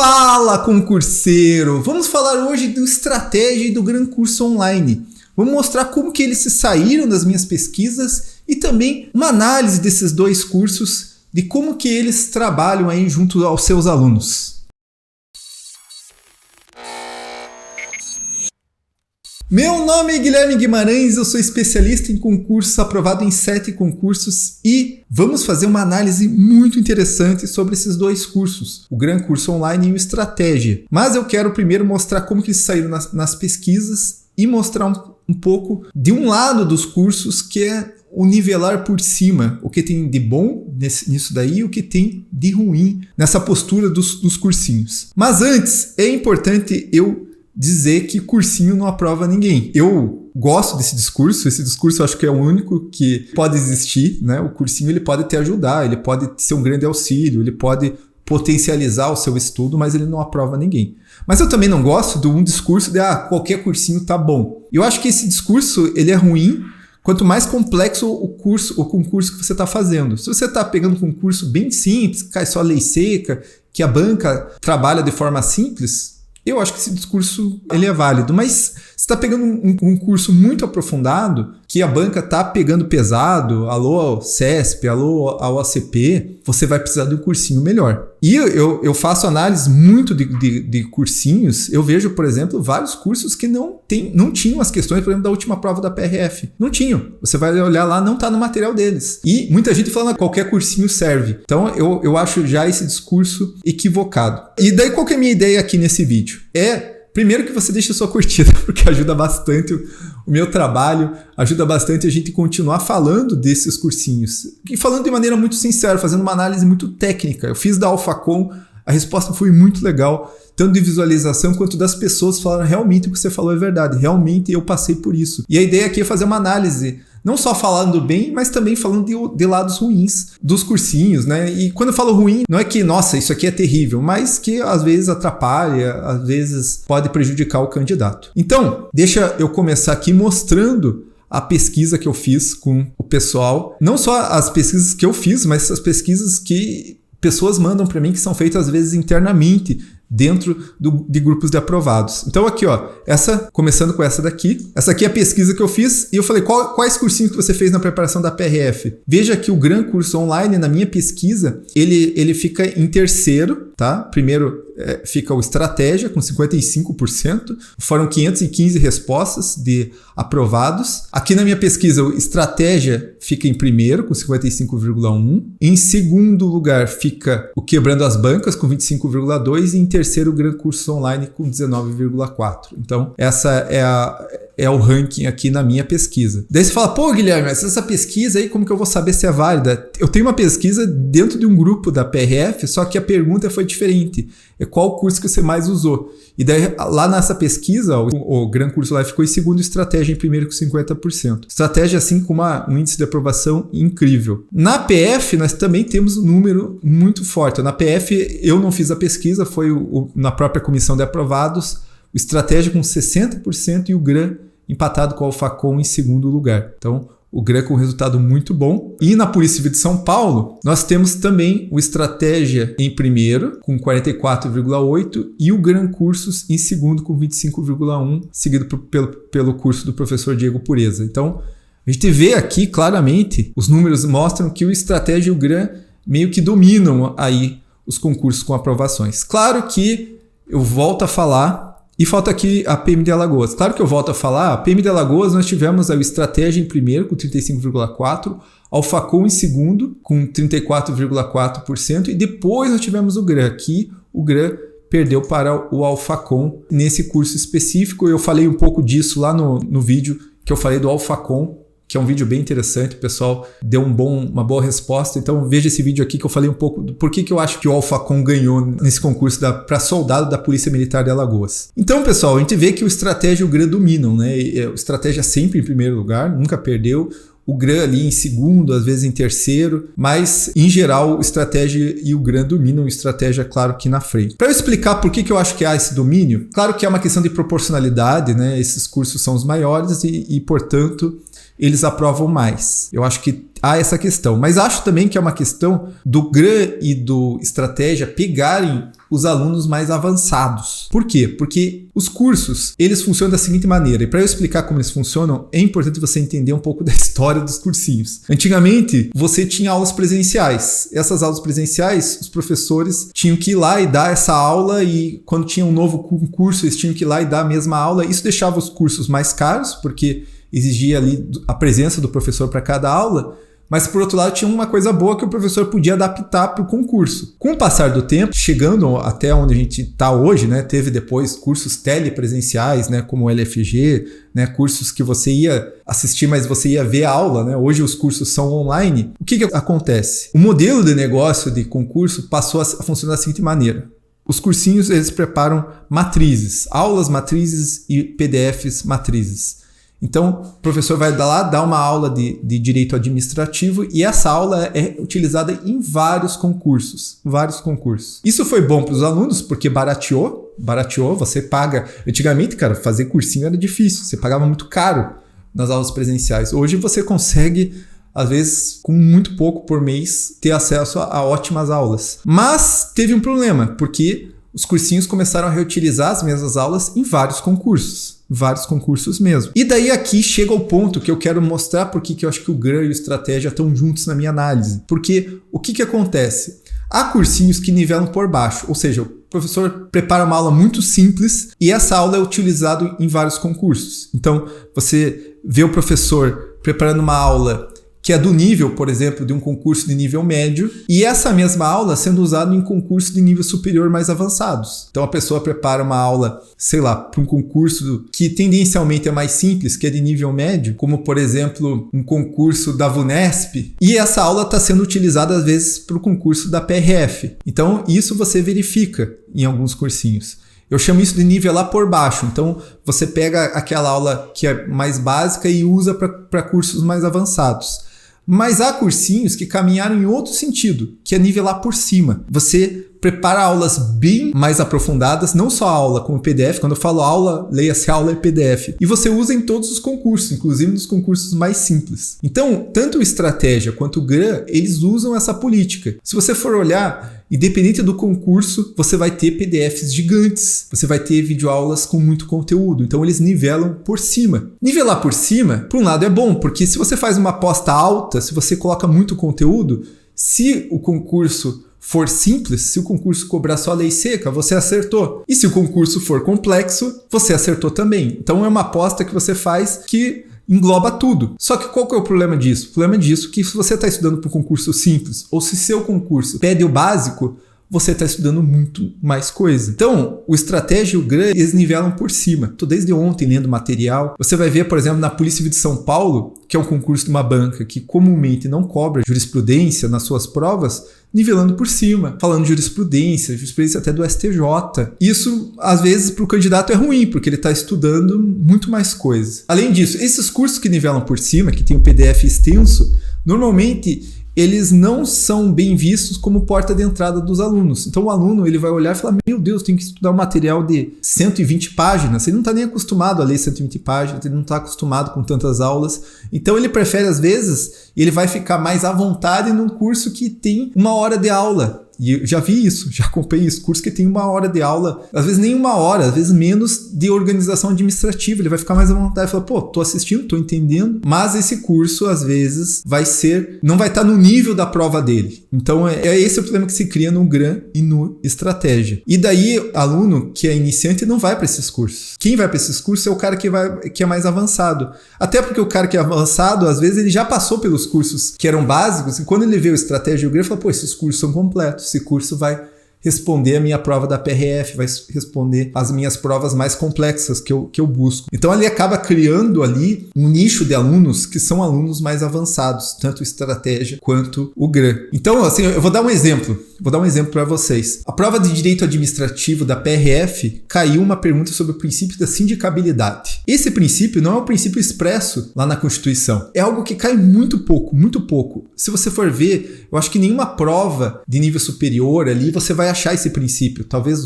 Fala, concurseiro! Vamos falar hoje do Estratégia e do Gran Curso Online. Vamos mostrar como que eles se saíram das minhas pesquisas e também uma análise desses dois cursos, de como que eles trabalham aí junto aos seus alunos. Meu nome é Guilherme Guimarães, eu sou especialista em concursos, aprovado em 7 concursos e vamos fazer uma análise muito interessante sobre esses dois cursos, o Gran Curso Online e o Estratégia. Mas eu quero primeiro mostrar como que eles saíram nas pesquisas e mostrar um pouco de um lado dos cursos, que é o nivelar por cima, o que tem de bom nisso daí e o que tem de ruim nessa postura dos cursinhos. Mas antes, é importante eu dizer que cursinho não aprova ninguém. Eu gosto desse discurso, esse discurso eu acho que é o único que pode existir, né? O cursinho ele pode te ajudar, ele pode ser um grande auxílio, ele pode potencializar o seu estudo, mas ele não aprova ninguém. Mas eu também não gosto de um discurso de qualquer cursinho tá bom. Eu acho que esse discurso ele é ruim quanto mais complexo o concurso que você está fazendo. Se você está pegando um concurso bem simples, que cai só lei seca, que a banca trabalha de forma simples, eu acho que esse discurso ele é válido, mas você está pegando um curso muito aprofundado, que a banca está pegando pesado, alô ao CESP, alô ao ACP, você vai precisar de um cursinho melhor. E eu faço análise muito de cursinhos, eu vejo, por exemplo, vários cursos que não tinham as questões, por exemplo, da última prova da PRF. Não tinham. Você vai olhar lá, não está no material deles. E muita gente falando que qualquer cursinho serve. Então eu acho já esse discurso equivocado. E daí qual que é a minha ideia aqui nesse vídeo? Primeiro que você deixe a sua curtida, porque ajuda bastante o meu trabalho, ajuda bastante a gente continuar falando desses cursinhos. E falando de maneira muito sincera, fazendo uma análise muito técnica. Eu fiz da Alphacom, a resposta foi muito legal, tanto de visualização quanto das pessoas que falaram realmente o que você falou é verdade, realmente eu passei por isso. E a ideia aqui é fazer uma análise, não só falando bem, mas também falando de lados ruins dos cursinhos, né? E quando eu falo ruim, não é que, nossa, isso aqui é terrível, mas que às vezes atrapalha, às vezes pode prejudicar o candidato. Então, deixa eu começar aqui mostrando a pesquisa que eu fiz com o pessoal. Não só as pesquisas que eu fiz, mas as pesquisas que pessoas mandam para mim, que são feitas às vezes internamente, dentro de grupos de aprovados. Então aqui, ó, começando com essa daqui. Essa aqui é a pesquisa que eu fiz e eu falei, quais cursinhos que você fez na preparação da PRF? Veja que o Gran Curso Online, na minha pesquisa, ele fica em terceiro, tá? Primeiro fica o Estratégia, com 55%. Foram 515 respostas de aprovados. Aqui na minha pesquisa, o Estratégia fica em primeiro, com 55,1%. Em segundo lugar fica o Quebrando as Bancas, com 25,2%. E em terceiro, o Gran Curso Online, com 19,4%. Então, essa é o ranking aqui na minha pesquisa. Daí você fala, pô, Guilherme, mas essa pesquisa aí, como que eu vou saber se é válida? Eu tenho uma pesquisa dentro de um grupo da PRF, só que a pergunta foi diferente. É qual curso que você mais usou? E daí, lá nessa pesquisa, o Gran Curso Online ficou em segundo, Estratégia em primeiro com 50%. Estratégia, assim, com um índice de aprovação incrível. Na PF, nós também temos um número muito forte. Na PF, eu não fiz a pesquisa, foi na própria comissão de aprovados, o Estratégia com 60% e o Gran empatado com o Alphacom em segundo lugar. Então, o Gran com um resultado muito bom. E na Polícia Civil de São Paulo, nós temos também o Estratégia em primeiro, com 44,8%, e o Gran Cursos em segundo, com 25,1%, seguido pelo curso do professor Diego Pureza. Então, a gente vê aqui claramente, os números mostram que o Estratégia e o Gran meio que dominam aí os concursos com aprovações. Claro que eu volto a falar. E falta aqui a PM de Alagoas. Claro que eu volto a falar, a PM de Alagoas nós tivemos a Estratégia em primeiro, com 35,4%, Alphacom em segundo, com 34,4%, e depois nós tivemos o Gran. Aqui o Gran perdeu para o Alphacom nesse curso específico. Eu falei um pouco disso lá no vídeo que eu falei do Alphacom, que é um vídeo bem interessante, o pessoal deu uma boa resposta. Então veja esse vídeo aqui que eu falei um pouco do porquê que eu acho que o Alphacom ganhou nesse concurso para soldado da Polícia Militar de Alagoas. Então, pessoal, a gente vê que o Estratégia e o Gran dominam, né? O Estratégia sempre em primeiro lugar, nunca perdeu. O Gran ali em segundo, às vezes em terceiro, mas em geral o Estratégia e o Gran dominam, o Estratégia, claro, que na frente. Para eu explicar por que eu acho que há esse domínio, claro que é uma questão de proporcionalidade, né? Esses cursos são os maiores e portanto, eles aprovam mais. Eu acho que há essa questão. Mas acho também que é uma questão do GRAN e do Estratégia pegarem os alunos mais avançados. Por quê? Porque os cursos, eles funcionam da seguinte maneira. E para eu explicar como eles funcionam, é importante você entender um pouco da história dos cursinhos. Antigamente, você tinha aulas presenciais. Essas aulas presenciais, os professores tinham que ir lá e dar essa aula, e quando tinha um novo concurso, eles tinham que ir lá e dar a mesma aula. Isso deixava os cursos mais caros, porque exigia ali a presença do professor para cada aula. Mas, por outro lado, tinha uma coisa boa que o professor podia adaptar para o concurso. Com o passar do tempo, chegando até onde a gente está hoje, né, teve depois cursos telepresenciais, né, como o LFG, né, cursos que você ia assistir, mas você ia ver a aula. Né? Hoje os cursos são online. O que acontece? O modelo de negócio de concurso passou a funcionar da seguinte maneira. Os cursinhos, eles preparam matrizes, aulas matrizes e PDFs matrizes. Então, o professor vai lá dar uma aula de direito administrativo, e essa aula é utilizada em vários concursos. Isso foi bom para os alunos porque barateou, você paga. Antigamente, cara, fazer cursinho era difícil, você pagava muito caro nas aulas presenciais. Hoje você consegue, às vezes, com muito pouco por mês, ter acesso a ótimas aulas. Mas teve um problema, porque os cursinhos começaram a reutilizar as mesmas aulas em vários concursos mesmo. E daí aqui chega o ponto que eu quero mostrar porque que eu acho que o GRAN e o Estratégia estão juntos na minha análise. Porque o que acontece? Há cursinhos que nivelam por baixo, ou seja, o professor prepara uma aula muito simples e essa aula é utilizada em vários concursos. Então, você vê o professor preparando uma aula que é do nível, por exemplo, de um concurso de nível médio, e essa mesma aula sendo usada em concursos de nível superior mais avançados. Então a pessoa prepara uma aula, sei lá, para um concurso que tendencialmente é mais simples, que é de nível médio, como por exemplo um concurso da VUNESP, e essa aula está sendo utilizada às vezes para o concurso da PRF. Então isso você verifica em alguns cursinhos. Eu chamo isso de nivelar por baixo. Então, você pega aquela aula que é mais básica e usa para cursos mais avançados. Mas há cursinhos que caminharam em outro sentido, que é nivelar por cima. Você prepara aulas bem mais aprofundadas, não só a aula como PDF. Quando eu falo aula, leia-se aula e PDF. E você usa em todos os concursos, inclusive nos concursos mais simples. Então, tanto o Estratégia quanto o GRAN, eles usam essa política. Se você for olhar, independente do concurso, você vai ter PDFs gigantes. Você vai ter videoaulas com muito conteúdo. Então, eles nivelam por cima. Nivelar por cima, por um lado, é bom, porque se você faz uma aposta alta, se você coloca muito conteúdo, se o concurso for simples, se o concurso cobrar só a lei seca, você acertou. E se o concurso for complexo, você acertou também. Então é uma aposta que você faz que engloba tudo. Só que qual que é o problema disso? O problema disso é que se você está estudando para um concurso simples, ou se seu concurso pede o básico, você está estudando muito mais coisa. Então, o Estratégia e o GRAN, eles nivelam por cima. Estou desde ontem lendo material. Você vai ver, por exemplo, na Polícia Civil de São Paulo, que é um concurso de uma banca que comumente não cobra jurisprudência nas suas provas, nivelando por cima, falando de jurisprudência até do STJ. Isso, às vezes, para o candidato é ruim, porque ele está estudando muito mais coisas. Além disso, esses cursos que nivelam por cima, que tem um PDF extenso, normalmente eles não são bem vistos como porta de entrada dos alunos. Então o aluno ele vai olhar e falar, meu Deus, tem que estudar um material de 120 páginas. Ele não está nem acostumado a ler 120 páginas, ele não está acostumado com tantas aulas. Então ele prefere, às vezes, ele vai ficar mais à vontade num curso que tem 1 hora de aula. E eu já vi isso, já acompanhei isso, curso que tem 1 hora de aula, às vezes nem 1 hora, às vezes menos de organização administrativa. Ele vai ficar mais à vontade e falar, pô, tô assistindo, tô entendendo, mas esse curso, às vezes, não vai estar no nível da prova dele. Então, é esse o problema que se cria no GRAN e no Estratégia. E daí, aluno que é iniciante não vai para esses cursos. Quem vai para esses cursos é o cara que é mais avançado. Até porque o cara que é avançado, às vezes, ele já passou pelos cursos que eram básicos, e quando ele vê o Estratégia e o GRAN, ele fala, pô, esses cursos são completos. Esse curso vai responder a minha prova da PRF, vai responder as minhas provas mais complexas que eu busco. Então ele acaba criando ali um nicho de alunos que são alunos mais avançados, tanto o Estratégia quanto o GRAN. Então, assim, eu vou dar um exemplo para vocês. A prova de Direito Administrativo da PRF caiu uma pergunta sobre o princípio da sindicabilidade. Esse princípio não é um princípio expresso lá na Constituição. É algo que cai muito pouco, muito pouco. Se você for ver, eu acho que nenhuma prova de nível superior ali você vai achar esse princípio. Talvez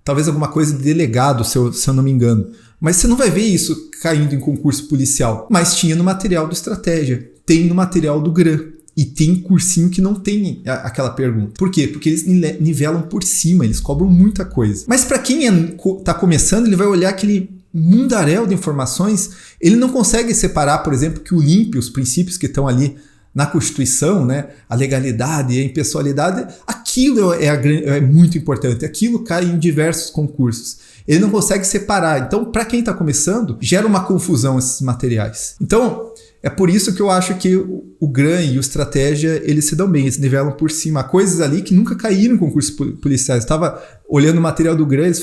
talvez alguma coisa de delegado, se eu não me engano. Mas você não vai ver isso caindo em concurso policial. Mas tinha no material do Estratégia, tem no material do GRAN. E tem cursinho que não tem aquela pergunta. Por quê? Porque eles nivelam por cima, eles cobram muita coisa. Mas para quem está começando, ele vai olhar aquele mundaréu de informações, ele não consegue separar, por exemplo, que o LIMP, os princípios que estão ali na Constituição, né, a legalidade e a impessoalidade, aquilo é muito importante, aquilo cai em diversos concursos. Ele não consegue separar. Então, para quem está começando, gera uma confusão esses materiais. Então, é por isso que eu acho que o GRAN e o Estratégia, eles se dão bem, eles nivelam por cima. Há coisas ali que nunca caíram em concursos policiais. Eu estava olhando o material do GRAN, eles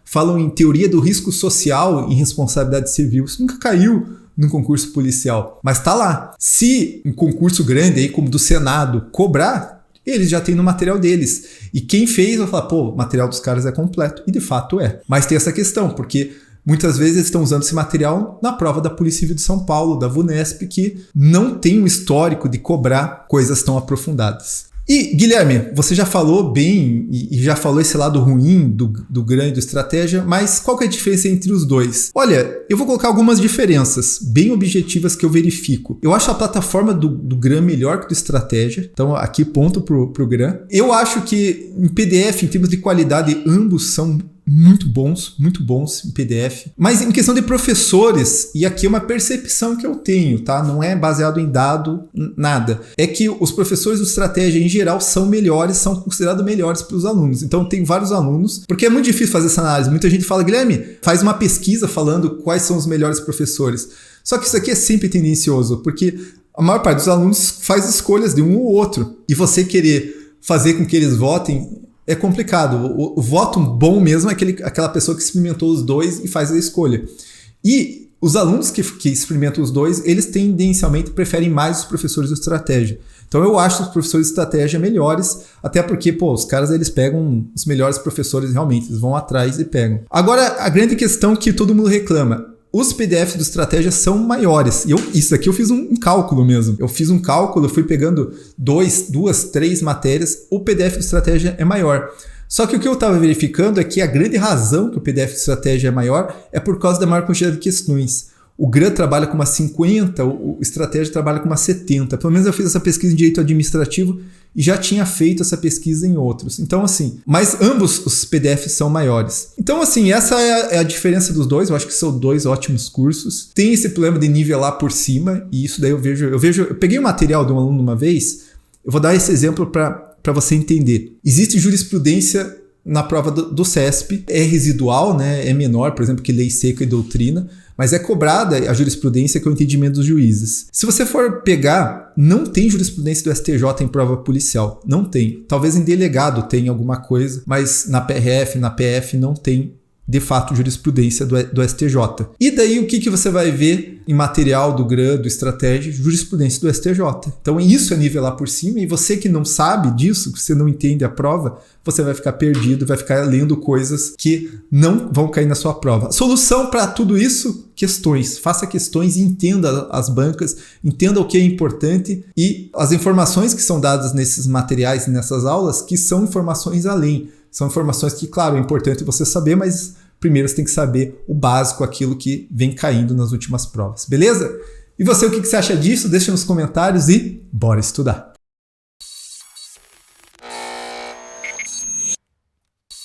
falam em teoria do risco social em responsabilidade civil. Isso nunca caiu no concurso policial, mas está lá. Se um concurso grande, aí, como do Senado, cobrar, eles já têm no material deles. E quem fez vai falar, pô, o material dos caras é completo. E de fato é. Mas tem essa questão, porque muitas vezes eles estão usando esse material na prova da Polícia Civil de São Paulo, da VUNESP, que não tem um histórico de cobrar coisas tão aprofundadas. E, Guilherme, você já falou bem e já falou esse lado ruim do GRAN e do Estratégia, mas qual que é a diferença entre os dois? Olha, eu vou colocar algumas diferenças bem objetivas que eu verifico. Eu acho a plataforma do GRAN melhor que do Estratégia, então aqui ponto pro GRAN. Eu acho que em PDF, em termos de qualidade, ambos são muito bons em PDF. Mas em questão de professores, e aqui é uma percepção que eu tenho, tá? Não é baseado em dado, nada. É que os professores do Estratégia, em geral, são melhores, são considerados melhores para os alunos. Então, tem vários alunos, porque é muito difícil fazer essa análise. Muita gente fala, Guilherme, faz uma pesquisa falando quais são os melhores professores. Só que isso aqui é sempre tendencioso, porque a maior parte dos alunos faz escolhas de um ou outro. E você querer fazer com que eles votem é complicado. O voto bom mesmo é aquela pessoa que experimentou os dois e faz a escolha. E os alunos que experimentam os dois, eles tendencialmente preferem mais os professores de Estratégia. Então eu acho os professores de Estratégia melhores, até porque, os caras eles pegam os melhores professores realmente, eles vão atrás e pegam. Agora, a grande questão que todo mundo reclama, os PDFs do Estratégia são maiores. E isso aqui eu fiz um cálculo mesmo. Eu fiz um cálculo, eu fui pegando 2, 3 matérias. O PDF do Estratégia é maior. Só que o que eu estava verificando é que a grande razão que o PDF do Estratégia é maior é por causa da maior quantidade de questões. O GRAN trabalha com umas 50, o Estratégia trabalha com umas 70. Pelo menos eu fiz essa pesquisa em direito administrativo e já tinha feito essa pesquisa em outros. Então, assim, mas ambos os PDFs são maiores. Então, assim, essa é a diferença dos dois. Eu acho que são dois ótimos cursos. Tem esse problema de nivelar por cima, e isso daí eu vejo. Eu peguei o material de um aluno uma vez, eu vou dar esse exemplo para você entender. Existe jurisprudência na prova do CESP, é residual, né? É menor, por exemplo, que lei seca e doutrina, mas é cobrada a jurisprudência que é o entendimento dos juízes. Se você for pegar, não tem jurisprudência do STJ em prova policial. Não tem. Talvez em delegado tenha alguma coisa, mas na PRF, na PF não tem, de fato, jurisprudência do STJ. E daí o que você vai ver em material do GRAN, do Estratégia? Jurisprudência do STJ. Então isso é nivelar por cima, e você que não sabe disso, que você não entende a prova, você vai ficar perdido, vai ficar lendo coisas que não vão cair na sua prova. Solução para tudo isso? Questões. Faça questões e entenda as bancas, entenda o que é importante e as informações que são dadas nesses materiais e nessas aulas, que são informações além. São informações que, claro, é importante você saber, mas primeiro você tem que saber o básico, aquilo que vem caindo nas últimas provas. Beleza? E você, o que você acha disso? Deixa nos comentários e bora estudar!